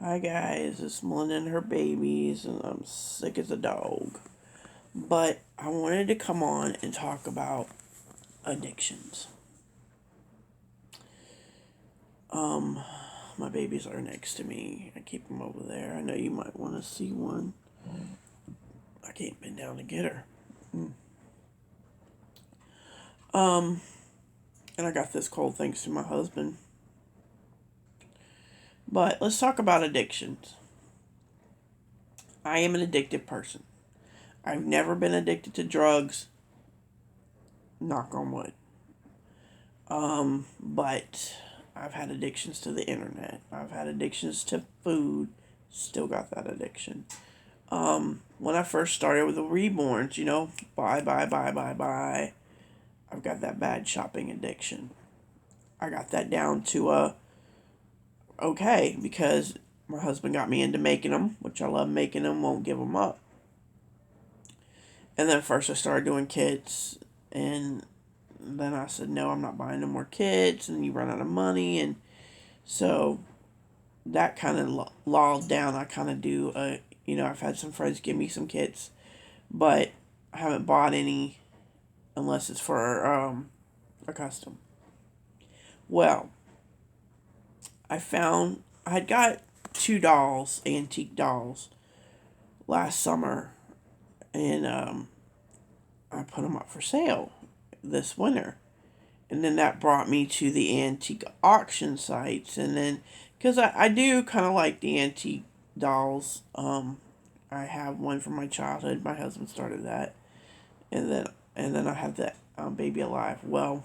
Hi guys, it's Melinda and her babies, and I'm sick as a dog. But I wanted to come on and talk about addictions. Um, my babies are next to me. I keep them over there. I know you might want to see one. I can't bend down to get her. Um, and I got this cold thanks to my husband. But let's talk about addictions. I am an addictive person. I've never been addicted to drugs. Knock on wood. But I've had addictions to the internet. I've had addictions to food. Still got that addiction. When I first started with the reborns, buy. I've got that bad shopping addiction. I got that down to okay because my husband got me into making them, which I love making them. Won't give them up. And then first I started doing kits, and then I said no, I'm not buying no more kits, and you run out of money, and so that kind of lulled down. I kind of do, I've had some friends give me some kits, but I haven't bought any unless it's for a custom. Well, I had got two dolls, antique dolls, last summer, and I put them up for sale this winter. And then that brought me to the antique auction sites. And then, because I do kind of like the antique dolls, I have one from my childhood. My husband started that. And then I have that Baby Alive. Well,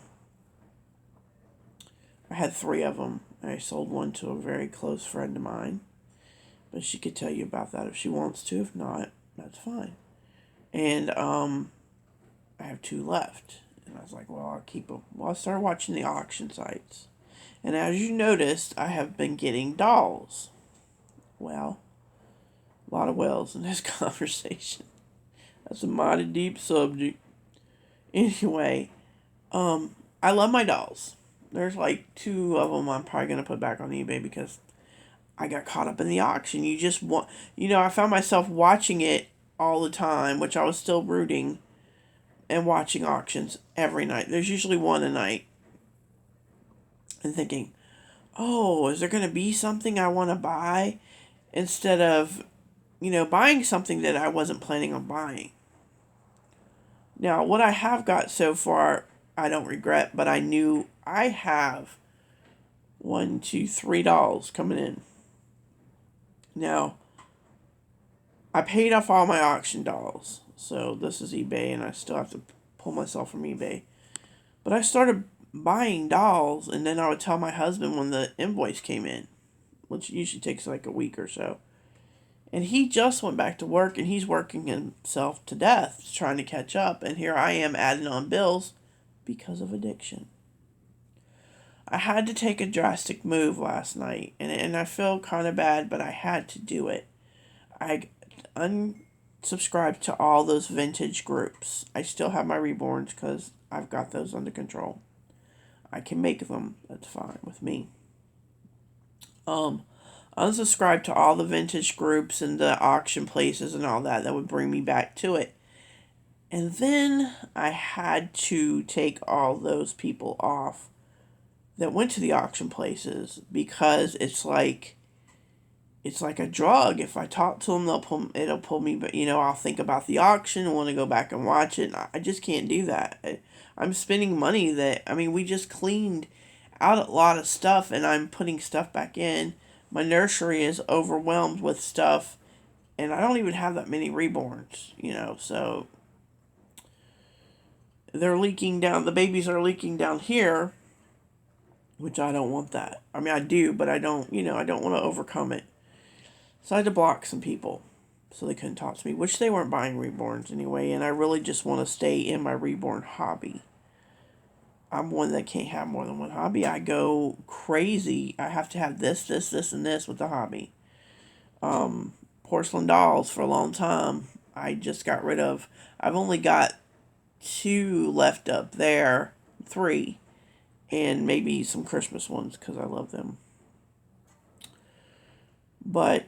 I had three of them. I sold one to a very close friend of mine. But she could tell you about that if she wants to. If not, that's fine. And I have two left. And I was like, well, I'll keep them. Well, I started watching the auction sites. And as you noticed, I have been getting dolls. Well, a lot of wells in this conversation. That's a mighty deep subject. Anyway, I love my dolls. There's like two of them I'm probably going to put back on eBay because I got caught up in the auction. You just want, I found myself watching it all the time, which I was still rooting and watching auctions every night. There's usually one a night. And thinking, oh, is there going to be something I want to buy? Instead of, buying something that I wasn't planning on buying. Now, what I have got so far, I don't regret, but I knew I have one, two, three dolls coming in. Now, I paid off all my auction dolls. So this is eBay, and I still have to pull myself from eBay. But I started buying dolls, and then I would tell my husband when the invoice came in, which usually takes like a week or so. And he just went back to work, and he's working himself to death trying to catch up. And here I am adding on bills because of addiction. I had to take a drastic move last night, and I feel kind of bad, but I had to do it. I unsubscribed to all those vintage groups. I still have my reborns because I've got those under control. I can make them. That's fine with me. Um, unsubscribe to all the vintage groups and the auction places and all that would bring me back to it. And then I had to take all those people off that went to the auction places because it's like a drug. If I talk to them, it'll pull me, but I'll think about the auction and want to go back and watch it. And I just can't do that. I'm spending money we just cleaned out a lot of stuff, and I'm putting stuff back in. My nursery is overwhelmed with stuff, and I don't even have that many reborns, so they're leaking down. The babies are leaking down here, which I don't want that. I do, but I don't, I don't want to overcome it. So I had to block some people so they couldn't talk to me, which they weren't buying reborns anyway, and I really just want to stay in my reborn hobby. I'm one that can't have more than one hobby. I go crazy. I have to have this, and this with the hobby. Porcelain dolls for a long time. I just got rid of. I've only got two left up there, three, and maybe some Christmas ones because I love them. But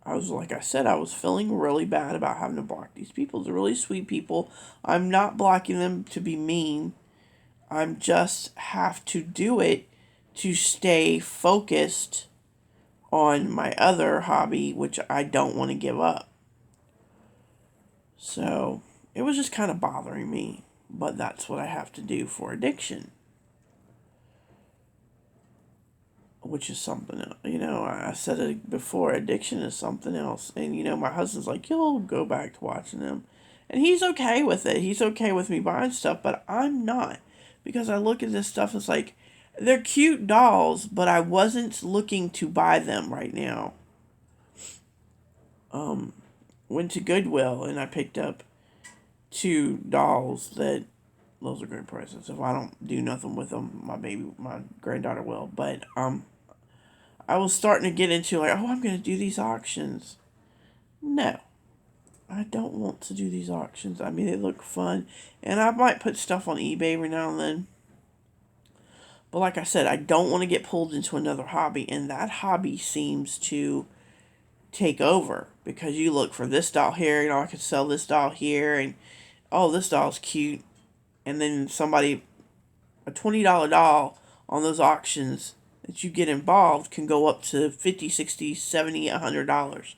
I was, like I said, I was feeling really bad about having to block these people. They're really sweet people. I'm not blocking them to be mean. I'm just have to do it to stay focused on my other hobby, which I don't want to give up. So it was just kind of bothering me. But that's what I have to do for addiction. Which is something else. I said it before, addiction is something else. And, my husband's like, you'll go back to watching them. And he's okay with it. He's okay with me buying stuff, but I'm not. Because I look at this stuff, it's like, they're cute dolls, but I wasn't looking to buy them right now. Went to Goodwill and I picked up 2 dolls that, those are great prices. If I don't do nothing with them, my granddaughter will. But, I was starting to get into like, oh, I'm going to do these auctions. No, I don't want to do these auctions. I mean, they look fun. And I might put stuff on eBay every now and then. But like I said, I don't want to get pulled into another hobby. And that hobby seems to take over. Because you look for this doll here, I could sell this doll here. And, oh, this doll's cute. And then a $20 doll on those auctions that you get involved can go up to $50, $60, $70, $100.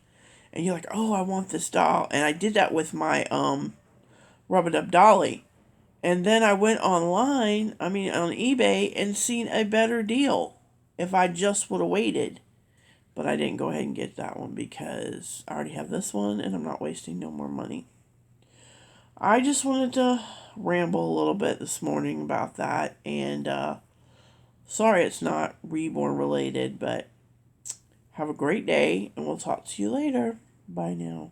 And you're like, oh, I want this doll. And I did that with my Rub-a-Dub Dolly. And then I went on eBay and seen a better deal if I just would have waited. But I didn't go ahead and get that one because I already have this one and I'm not wasting no more money. I just wanted to ramble a little bit this morning about that. And sorry it's not Reborn related, but have a great day and we'll talk to you later. Bye now.